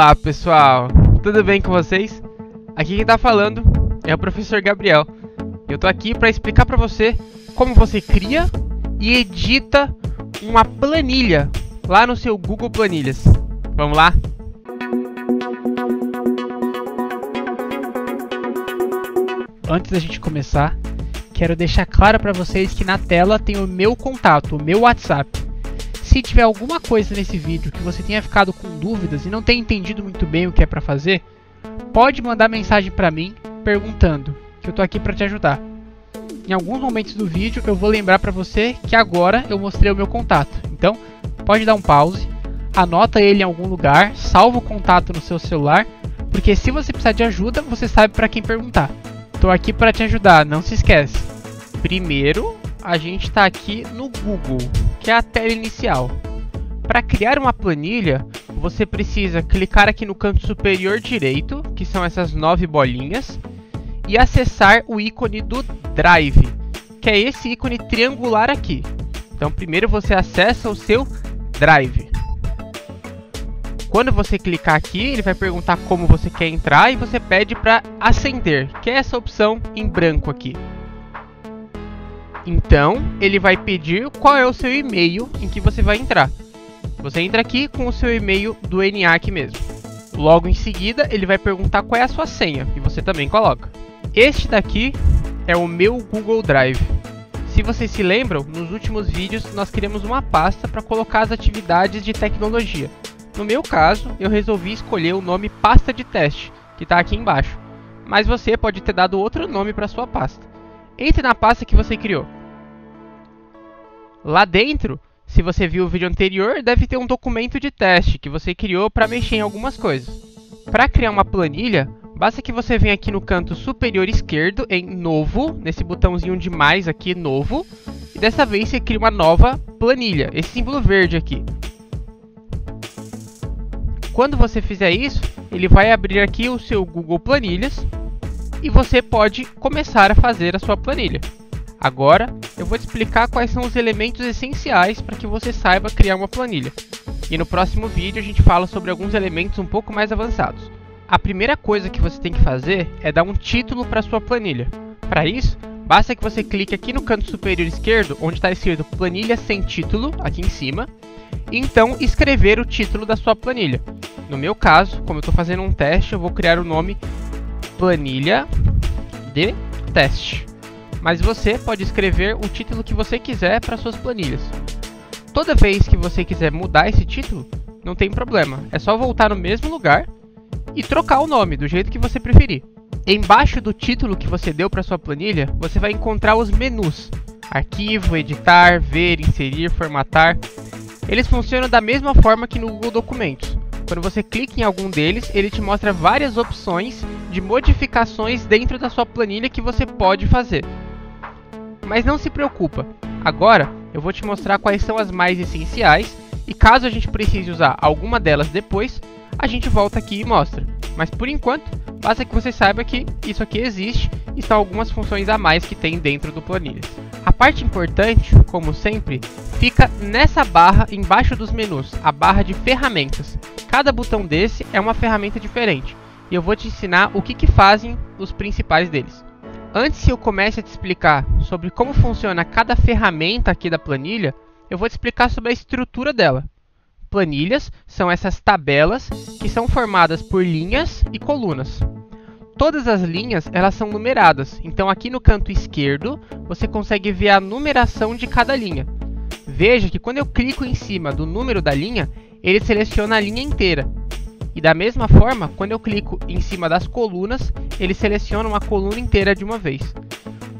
Olá pessoal, tudo bem com vocês? Aqui quem tá falando é o professor Gabriel. Eu tô aqui para explicar para você como você cria e edita uma planilha lá no seu Google Planilhas. Vamos lá? Antes da gente começar, quero deixar claro para vocês que na tela tem o meu contato, o meu WhatsApp. Se tiver alguma coisa nesse vídeo que você tenha ficado com dúvidas e não tenha entendido muito bem o que é para fazer, pode mandar mensagem para mim perguntando, que eu tô aqui para te ajudar. Em alguns momentos do vídeo eu vou lembrar para você que agora eu mostrei o meu contato. Então, pode dar um pause, anota ele em algum lugar, salva o contato no seu celular, porque se você precisar de ajuda, você sabe para quem perguntar. Tô aqui para te ajudar, não se esquece. Primeiro, a gente está aqui no Google, que é a tela inicial. Para criar uma planilha, você precisa clicar aqui no canto superior direito, que são essas 9 bolinhas, e acessar o ícone do Drive, que é esse ícone triangular aqui. Então, primeiro você acessa o seu Drive. Quando você clicar aqui, ele vai perguntar como você quer entrar e você pede para acender, que é essa opção em branco aqui. Então, ele vai pedir qual é o seu e-mail em que você vai entrar. Você entra aqui com o seu e-mail do ENIAC mesmo. Logo em seguida, ele vai perguntar qual é a sua senha, e você também coloca. Este daqui é o meu Google Drive. Se vocês se lembram, nos últimos vídeos nós criamos uma pasta para colocar as atividades de tecnologia. No meu caso, eu resolvi escolher o nome pasta de teste, que está aqui embaixo. Mas você pode ter dado outro nome para sua pasta. Entre na pasta que você criou. Lá dentro, se você viu o vídeo anterior, deve ter um documento de teste que você criou para mexer em algumas coisas. Para criar uma planilha, basta que você venha aqui no canto superior esquerdo em Novo, nesse botãozinho de mais aqui, Novo, e dessa vez você cria uma nova planilha, esse símbolo verde aqui. Quando você fizer isso, ele vai abrir aqui o seu Google Planilhas e você pode começar a fazer a sua planilha. Agora, eu vou te explicar quais são os elementos essenciais para que você saiba criar uma planilha. E no próximo vídeo a gente fala sobre alguns elementos um pouco mais avançados. A primeira coisa que você tem que fazer é dar um título para a sua planilha. Para isso, basta que você clique aqui no canto superior esquerdo, onde está escrito Planilha sem título, aqui em cima, e então escrever o título da sua planilha. No meu caso, como eu estou fazendo um teste, eu vou criar o nome Planilha de Teste. Mas você pode escrever o título que você quiser para suas planilhas. Toda vez que você quiser mudar esse título, não tem problema. É só voltar no mesmo lugar e trocar o nome do jeito que você preferir. Embaixo do título que você deu para sua planilha, você vai encontrar os menus. Arquivo, editar, ver, inserir, formatar. Eles funcionam da mesma forma que no Google Documentos. Quando você clica em algum deles, ele te mostra várias opções de modificações dentro da sua planilha que você pode fazer. Mas não se preocupa, agora eu vou te mostrar quais são as mais essenciais e caso a gente precise usar alguma delas depois, a gente volta aqui e mostra. Mas por enquanto, basta que você saiba que isso aqui existe e são algumas funções a mais que tem dentro do Planilhas. A parte importante, como sempre, fica nessa barra embaixo dos menus, a barra de ferramentas. Cada botão desse é uma ferramenta diferente e eu vou te ensinar o que fazem os principais deles. Antes que eu comece a te explicar sobre como funciona cada ferramenta aqui da planilha, eu vou te explicar sobre a estrutura dela. Planilhas são essas tabelas que são formadas por linhas e colunas. Todas as linhas elas são numeradas, então aqui no canto esquerdo você consegue ver a numeração de cada linha. Veja que quando eu clico em cima do número da linha, ele seleciona a linha inteira. E da mesma forma, quando eu clico em cima das colunas, ele seleciona uma coluna inteira de uma vez.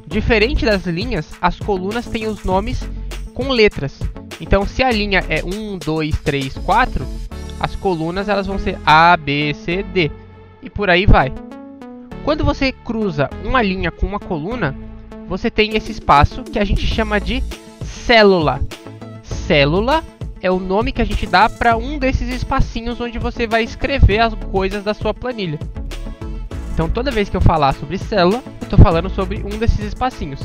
Diferente das linhas, as colunas têm os nomes com letras. Então, se a linha é 1, 2, 3, 4, as colunas elas vão ser A, B, C, D. E por aí vai. Quando você cruza uma linha com uma coluna, você tem esse espaço que a gente chama de célula. Célula é o nome que a gente dá para um desses espacinhos onde você vai escrever as coisas da sua planilha. Então toda vez que eu falar sobre célula, eu estou falando sobre um desses espacinhos.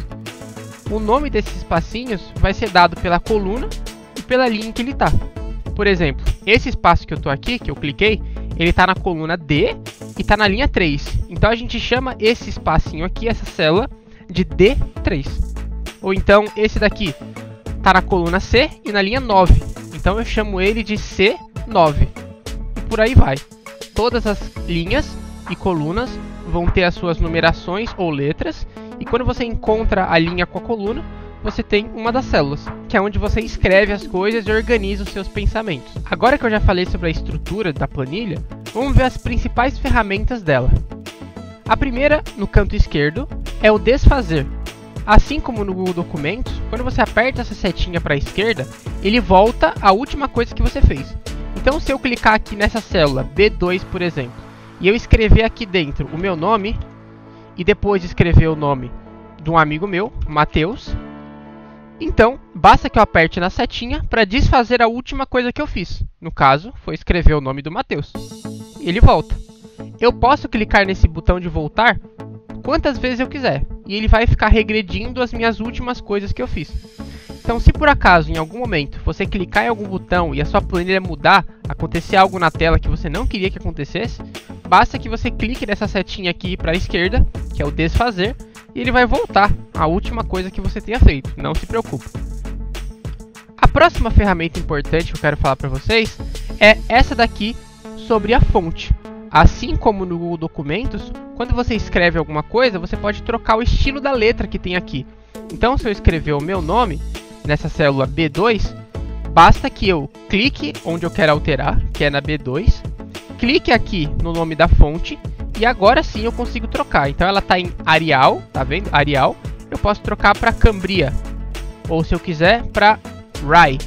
O nome desses espacinhos vai ser dado pela coluna e pela linha em que ele está. Por exemplo, esse espaço que eu estou aqui, que eu cliquei, ele está na coluna D e está na linha 3. Então a gente chama esse espacinho aqui, essa célula, de D3. Ou então esse daqui está na coluna C e na linha 9. Então eu chamo ele de C9. E por aí vai. Todas as linhas e colunas vão ter as suas numerações ou letras. E quando você encontra a linha com a coluna, você tem uma das células, que é onde você escreve as coisas e organiza os seus pensamentos. Agora que eu já falei sobre a estrutura da planilha, vamos ver as principais ferramentas dela. A primeira, no canto esquerdo, é o desfazer. Assim como no Google Documentos, quando você aperta essa setinha para a esquerda, ele volta à última coisa que você fez. Então, se eu clicar aqui nessa célula B2, por exemplo, e eu escrever aqui dentro o meu nome, e depois escrever o nome de um amigo meu, Matheus, então, basta que eu aperte na setinha para desfazer a última coisa que eu fiz. No caso, foi escrever o nome do Matheus. Ele volta. Eu posso clicar nesse botão de voltar quantas vezes eu quiser. E ele vai ficar regredindo as minhas últimas coisas que eu fiz. Então, se por acaso, em algum momento, você clicar em algum botão e a sua planilha mudar, acontecer algo na tela que você não queria que acontecesse, basta que você clique nessa setinha aqui para a esquerda, que é o desfazer, e ele vai voltar à última coisa que você tenha feito. Não se preocupe. A próxima ferramenta importante que eu quero falar para vocês é essa daqui sobre a fonte. Assim como no Google Documentos, quando você escreve alguma coisa, você pode trocar o estilo da letra que tem aqui. Então, se eu escrever o meu nome nessa célula B2, basta que eu clique onde eu quero alterar, que é na B2, clique aqui no nome da fonte, e agora sim eu consigo trocar. Então ela está em Arial, tá vendo? Arial. Eu posso trocar para Cambria, ou se eu quiser para Rai,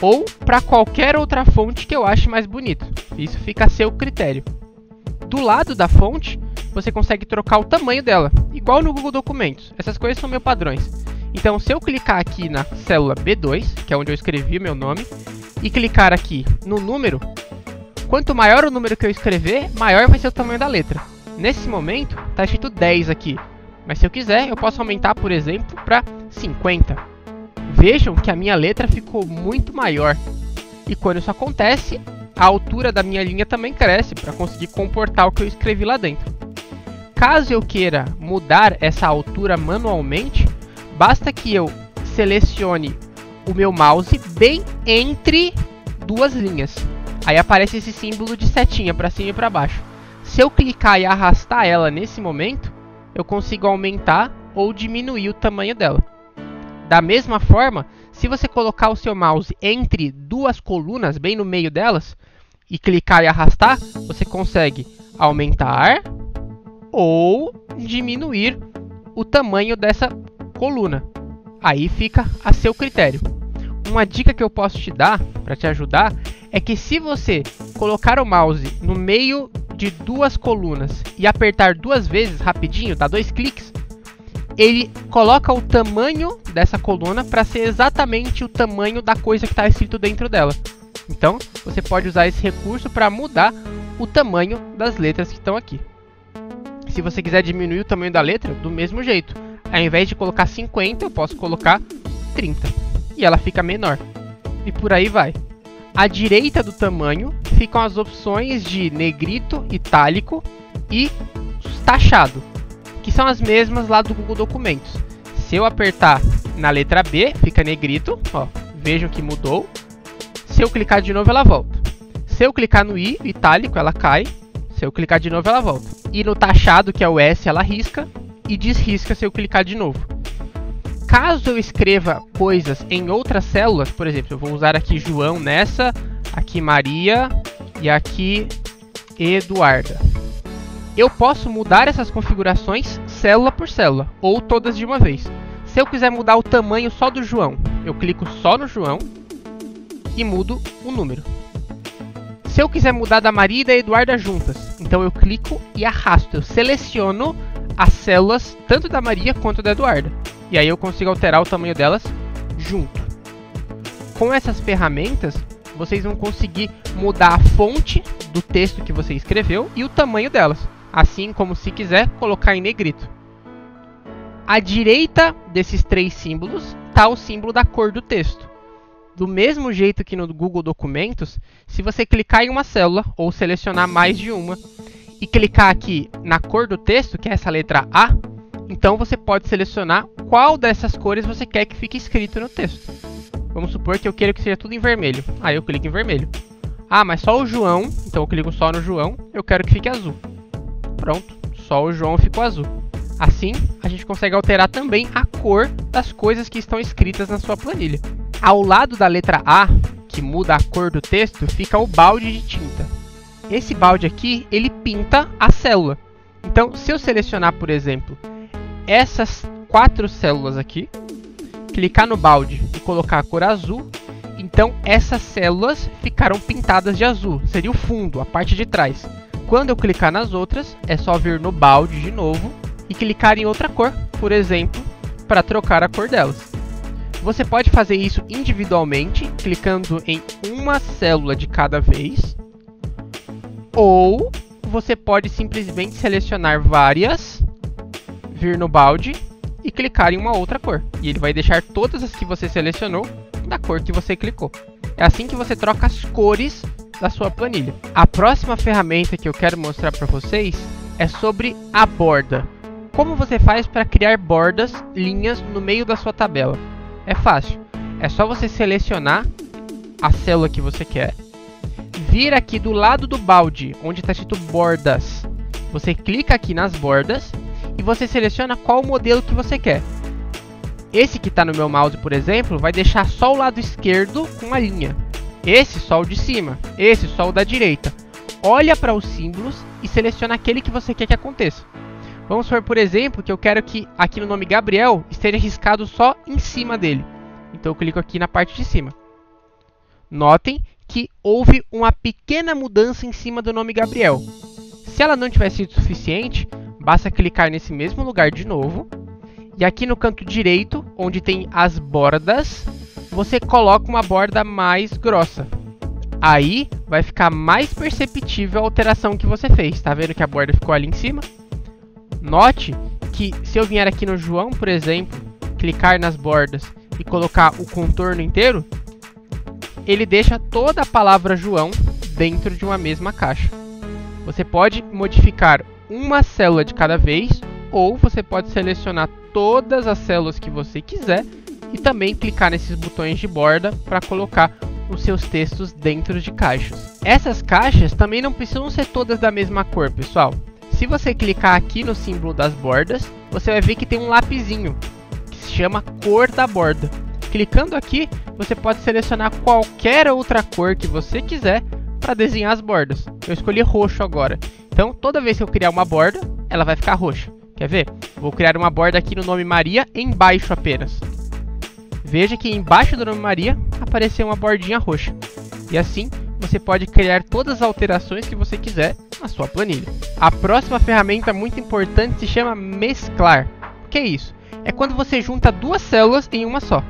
ou para qualquer outra fonte que eu ache mais bonito. Isso fica a seu critério. Do lado da fonte, você consegue trocar o tamanho dela, igual no Google Documentos. Essas coisas são meio padrões. Então, se eu clicar aqui na célula B2, que é onde eu escrevi meu nome, e clicar aqui no número, quanto maior o número que eu escrever, maior vai ser o tamanho da letra. Nesse momento, está escrito 10 aqui. Mas se eu quiser, eu posso aumentar, por exemplo, para 50. Vejam que a minha letra ficou muito maior. E quando isso acontece, a altura da minha linha também cresce para conseguir comportar o que eu escrevi lá dentro. Caso eu queira mudar essa altura manualmente, basta que eu selecione o meu mouse bem entre duas linhas. Aí aparece esse símbolo de setinha para cima e para baixo. Se eu clicar e arrastar ela nesse momento, eu consigo aumentar ou diminuir o tamanho dela. Da mesma forma, se você colocar o seu mouse entre duas colunas, bem no meio delas, e clicar e arrastar, você consegue aumentar ou diminuir o tamanho dessa coluna. Aí fica a seu critério. Uma dica que eu posso te dar para te ajudar é que se você colocar o mouse no meio de duas colunas e apertar duas vezes rapidinho, dá 2 cliques, ele coloca o tamanho dessa coluna para ser exatamente o tamanho da coisa que está escrito dentro dela. Então, você pode usar esse recurso para mudar o tamanho das letras que estão aqui. Se você quiser diminuir o tamanho da letra, do mesmo jeito. Ao invés de colocar 50, eu posso colocar 30. E ela fica menor. E por aí vai. À direita do tamanho ficam as opções de negrito, itálico e taxado, que são as mesmas lá do Google Documentos. Se eu apertar na letra B, fica negrito, ó, vejam que mudou. Se eu clicar de novo, ela volta. Se eu clicar no I, itálico, ela cai. Se eu clicar de novo, ela volta. E no taxado, que é o S, ela risca e desrisca se eu clicar de novo. Caso eu escreva coisas em outras células, por exemplo, eu vou usar aqui João nessa, aqui Maria e aqui Eduarda. Eu posso mudar essas configurações célula por célula, ou todas de uma vez. Se eu quiser mudar o tamanho só do João, eu clico só no João e mudo o número. Se eu quiser mudar da Maria e da Eduarda juntas, então eu clico e arrasto, eu seleciono as células tanto da Maria quanto da Eduarda. E aí eu consigo alterar o tamanho delas junto. Com essas ferramentas, vocês vão conseguir mudar a fonte do texto que você escreveu e o tamanho delas. Assim como, se quiser, colocar em negrito. À direita desses 3 símbolos está o símbolo da cor do texto. Do mesmo jeito que no Google Documentos, se você clicar em uma célula ou selecionar mais de uma e clicar aqui na cor do texto, que é essa letra A, então você pode selecionar qual dessas cores você quer que fique escrito no texto. Vamos supor que eu queira que seja tudo em vermelho. Aí eu clico em vermelho. Ah, mas só o João, então eu clico só no João, eu quero que fique azul. Pronto, só o João ficou azul. Assim, a gente consegue alterar também a cor das coisas que estão escritas na sua planilha. Ao lado da letra A, que muda a cor do texto, fica o balde de tinta. Esse balde aqui, ele pinta a célula. Então, se eu selecionar, por exemplo, essas 4 células aqui, clicar no balde e colocar a cor azul, então essas células ficaram pintadas de azul. Seria o fundo, a parte de trás. Quando eu clicar nas outras, é só vir no balde de novo e clicar em outra cor, por exemplo, para trocar a cor delas. Você pode fazer isso individualmente, clicando em uma célula de cada vez, ou você pode simplesmente selecionar várias, vir no balde e clicar em uma outra cor. E ele vai deixar todas as que você selecionou da cor que você clicou. É assim que você troca as cores da sua planilha. A próxima ferramenta que eu quero mostrar para vocês é sobre a borda. Como você faz para criar bordas, linhas no meio da sua tabela? É fácil. É só você selecionar a célula que você quer, vir aqui do lado do balde, onde está escrito bordas. Você clica aqui nas bordas e você seleciona qual modelo que você quer. Esse que está no meu mouse, por exemplo, vai deixar só o lado esquerdo com uma linha. Esse só o de cima, esse só o da direita. Olha para os símbolos e seleciona aquele que você quer que aconteça. Vamos supor, por exemplo, que eu quero que aqui no nome Gabriel esteja riscado só em cima dele. Então eu clico aqui na parte de cima. Notem que houve uma pequena mudança em cima do nome Gabriel. Se ela não tiver sido suficiente, basta clicar nesse mesmo lugar de novo. E aqui no canto direito, onde tem as bordas, você coloca uma borda mais grossa. Aí vai ficar mais perceptível a alteração que você fez. Tá vendo que a borda ficou ali em cima? Note que se eu vier aqui no João, por exemplo, clicar nas bordas e colocar o contorno inteiro, ele deixa toda a palavra João dentro de uma mesma caixa. Você pode modificar uma célula de cada vez, ou você pode selecionar todas as células que você quiser e também clicar nesses botões de borda para colocar os seus textos dentro de caixas. Essas caixas também não precisam ser todas da mesma cor, pessoal. Se você clicar aqui no símbolo das bordas, você vai ver que tem um lapisinho que se chama cor da borda. Clicando aqui, você pode selecionar qualquer outra cor que você quiser para desenhar as bordas. Eu escolhi roxo agora. Então, toda vez que eu criar uma borda, ela vai ficar roxa. Quer ver? Vou criar uma borda aqui no nome Maria, embaixo apenas. Veja que embaixo do nome Maria apareceu uma bordinha roxa. E assim, você pode criar todas as alterações que você quiser na sua planilha. A próxima ferramenta muito importante se chama mesclar. O que é isso? É quando você junta duas células em uma só.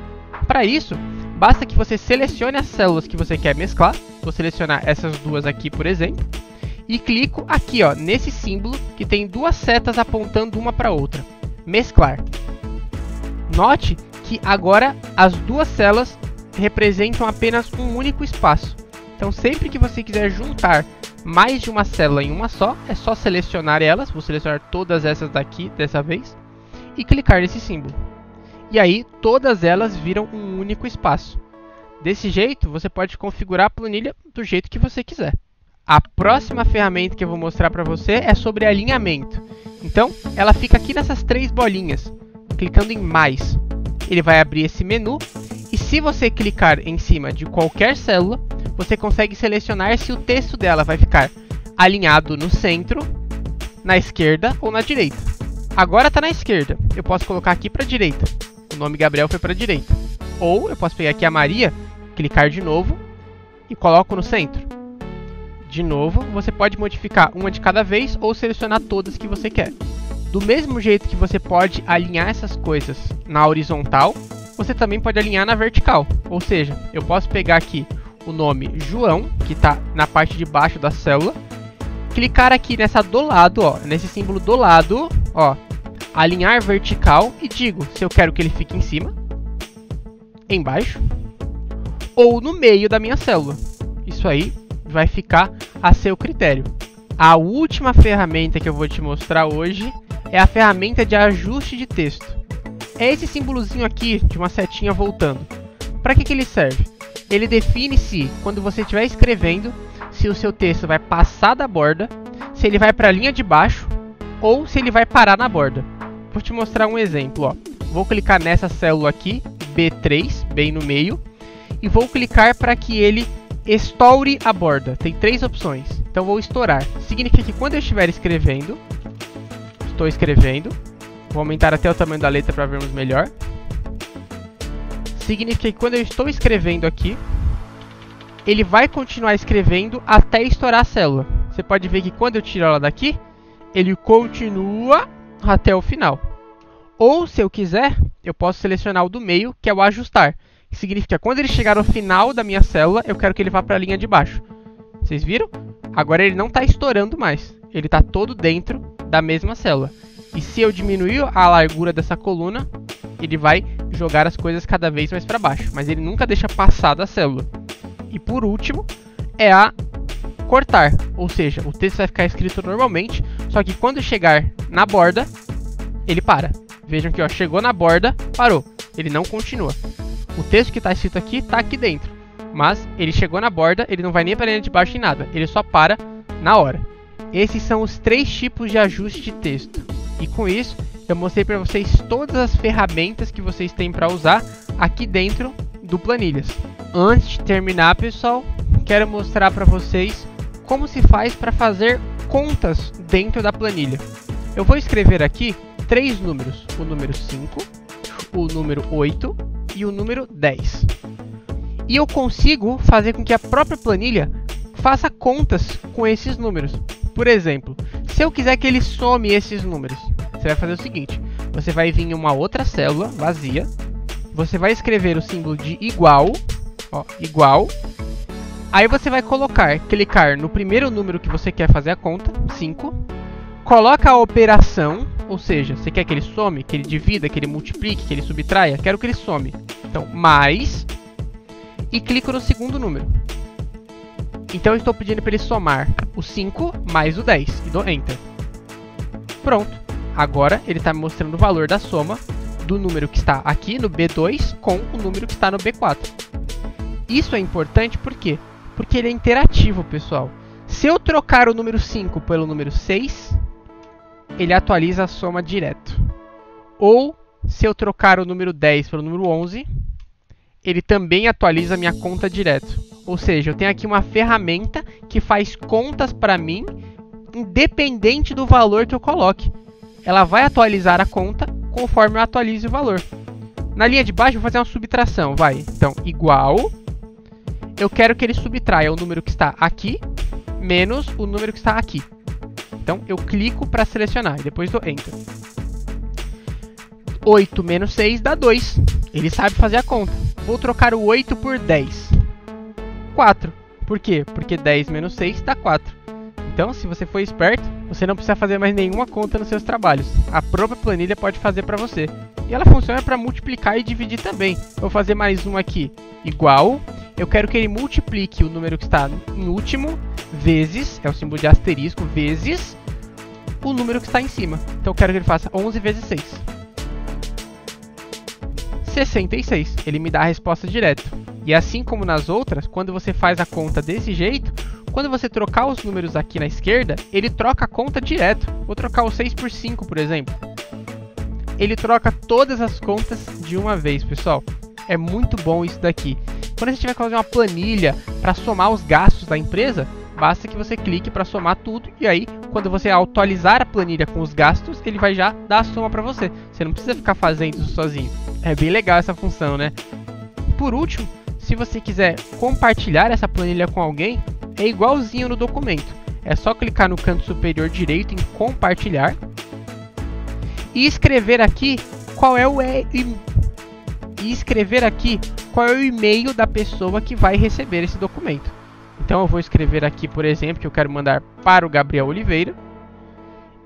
Para isso, basta que você selecione as células que você quer mesclar. Vou selecionar essas duas aqui, por exemplo. E clico aqui, ó, nesse símbolo que tem duas setas apontando uma para outra. Mesclar. Note que agora as duas células representam apenas um único espaço. Então, sempre que você quiser juntar mais de uma célula em uma só, é só selecionar elas. Vou selecionar todas essas daqui dessa vez e clicar nesse símbolo. E aí, todas elas viram um único espaço. Desse jeito, você pode configurar a planilha do jeito que você quiser. A próxima ferramenta que eu vou mostrar para você é sobre alinhamento. Então, ela fica aqui nessas 3 bolinhas. Clicando em mais, ele vai abrir esse menu. E se você clicar em cima de qualquer célula, você consegue selecionar se o texto dela vai ficar alinhado no centro, na esquerda ou na direita. Agora está na esquerda. Eu posso colocar aqui para a direita. O nome Gabriel foi para a direita. Ou eu posso pegar aqui a Maria, clicar de novo e coloco no centro. De novo, você pode modificar uma de cada vez ou selecionar todas que você quer. Do mesmo jeito que você pode alinhar essas coisas na horizontal, você também pode alinhar na vertical. Ou seja, eu posso pegar aqui o nome João, que está na parte de baixo da célula, clicar aqui nessa do lado, ó, nesse símbolo do lado, ó, alinhar vertical e digo se eu quero que ele fique em cima, embaixo, ou no meio da minha célula. Isso aí vai ficar a seu critério. A última ferramenta que eu vou te mostrar hoje é a ferramenta de ajuste de texto. É esse símbolozinho aqui de uma setinha voltando. Para que ele serve? Ele define se, quando você estiver escrevendo, se o seu texto vai passar da borda, se ele vai para a linha de baixo ou se ele vai parar na borda. Vou te mostrar um exemplo. Ó. Vou clicar nessa célula aqui, B3, bem no meio, e vou clicar para que ele estoure a borda. Tem 3 opções. Então vou estourar. Significa que quando eu estiver escrevendo, estou escrevendo, vou aumentar até o tamanho da letra para vermos melhor. Significa que quando eu estou escrevendo aqui, ele vai continuar escrevendo até estourar a célula. Você pode ver que quando eu tiro ela daqui, ele continua até o final. Ou, se eu quiser, eu posso selecionar o do meio, que é o ajustar. Significa que quando ele chegar no final da minha célula, eu quero que ele vá para a linha de baixo. Vocês viram? Agora ele não está estourando mais. Ele está todo dentro da mesma célula. E se eu diminuir a largura dessa coluna, ele vai jogar as coisas cada vez mais para baixo. Mas ele nunca deixa passar da célula. E por último, é a cortar. Ou seja, o texto vai ficar escrito normalmente, só que quando chegar na borda, ele para. Vejam que ó, chegou na borda, parou. Ele não continua. O texto que está escrito aqui, está aqui dentro. Mas ele chegou na borda, ele não vai nem para a linha de baixo em nada. Ele só para na hora. Esses são os 3 tipos de ajuste de texto. E com isso, eu mostrei para vocês todas as ferramentas que vocês têm para usar aqui dentro do Planilhas. Antes de terminar, pessoal, quero mostrar para vocês como se faz para fazer contas dentro da planilha. Eu vou escrever aqui 3 números. O número 5, o número 8 e o número 10. E eu consigo fazer com que a própria planilha faça contas com esses números. Por exemplo, se eu quiser que ele some esses números, você vai fazer o seguinte. Você vai vir em uma outra célula vazia. Você vai escrever o símbolo de igual. Ó, igual. Aí você vai clicar no primeiro número que você quer fazer a conta, 5. Coloca a operação, ou seja, você quer que ele some, que ele divida, que ele multiplique, que ele subtraia. Quero que ele some. Então, mais. E clico no segundo número. Então eu estou pedindo para ele somar o 5 mais o 10 e dou Enter. Pronto. Agora ele está me mostrando o valor da soma do número que está aqui no B2 com o número que está no B4. Isso é importante por quê? Porque ele é interativo, pessoal. Se eu trocar o número 5 pelo número 6, ele atualiza a soma direto. Ou se eu trocar o número 10 pelo número 11, ele também atualiza a minha conta direto. Ou seja, eu tenho aqui uma ferramenta que faz contas para mim, independente do valor que eu coloque. Ela vai atualizar a conta conforme eu atualize o valor. Na linha de baixo, eu vou fazer uma subtração. Vai. Então, igual. Eu quero que ele subtraia o número que está aqui, menos o número que está aqui. Então, eu clico para selecionar e depois dou Enter. 8 menos 6 dá 2. Ele sabe fazer a conta. Vou trocar o 8 por 10. 4. Por quê? Porque 10 menos 6 dá 4. Então, se você for esperto, você não precisa fazer mais nenhuma conta nos seus trabalhos. A própria planilha pode fazer para você. E ela funciona para multiplicar e dividir também. Vou fazer mais um aqui. Igual. Eu quero que ele multiplique o número que está em último vezes, é o símbolo de asterisco, vezes o número que está em cima. Então eu quero que ele faça 11 vezes 6. 66. Ele me dá a resposta direto. E assim como nas outras, quando você faz a conta desse jeito, quando você trocar os números aqui na esquerda, ele troca a conta direto. Vou trocar o 6 por 5, por exemplo. Ele troca todas as contas de uma vez, pessoal. É muito bom isso daqui. Quando você tiver que fazer uma planilha para somar os gastos da empresa, basta que você clique para somar tudo. E aí, quando você atualizar a planilha com os gastos, ele vai já dar a soma para você. Você não precisa ficar fazendo isso sozinho. É bem legal essa função, né? Por último, se você quiser compartilhar essa planilha com alguém, é igualzinho no documento. É só clicar no canto superior direito em compartilhar e escrever aqui qual é o e-mail da pessoa que vai receber esse documento. Então eu vou escrever aqui, por exemplo, que eu quero mandar para o Gabriel Oliveira.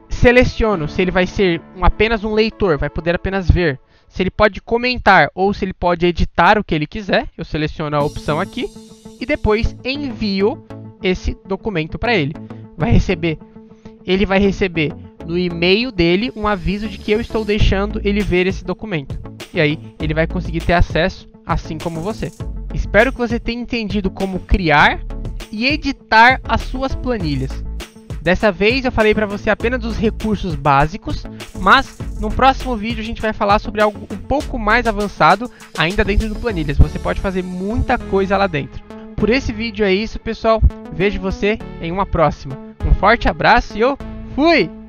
Seleciono se ele vai ser apenas um leitor, vai poder apenas ver. se ele pode comentar ou se ele pode editar o que ele quiser. Eu seleciono a opção aqui e depois envio esse documento para ele. Ele vai receber no e-mail dele um aviso de que eu estou deixando ele ver esse documento. E aí ele vai conseguir ter acesso, assim como você. Espero que você tenha entendido como criar e editar as suas planilhas. Dessa vez eu falei para você apenas dos recursos básicos, mas no próximo vídeo a gente vai falar sobre algo um pouco mais avançado ainda dentro do Planilhas. Você pode fazer muita coisa lá dentro. Por esse vídeo é isso, pessoal. Vejo você em uma próxima. Um forte abraço e eu fui!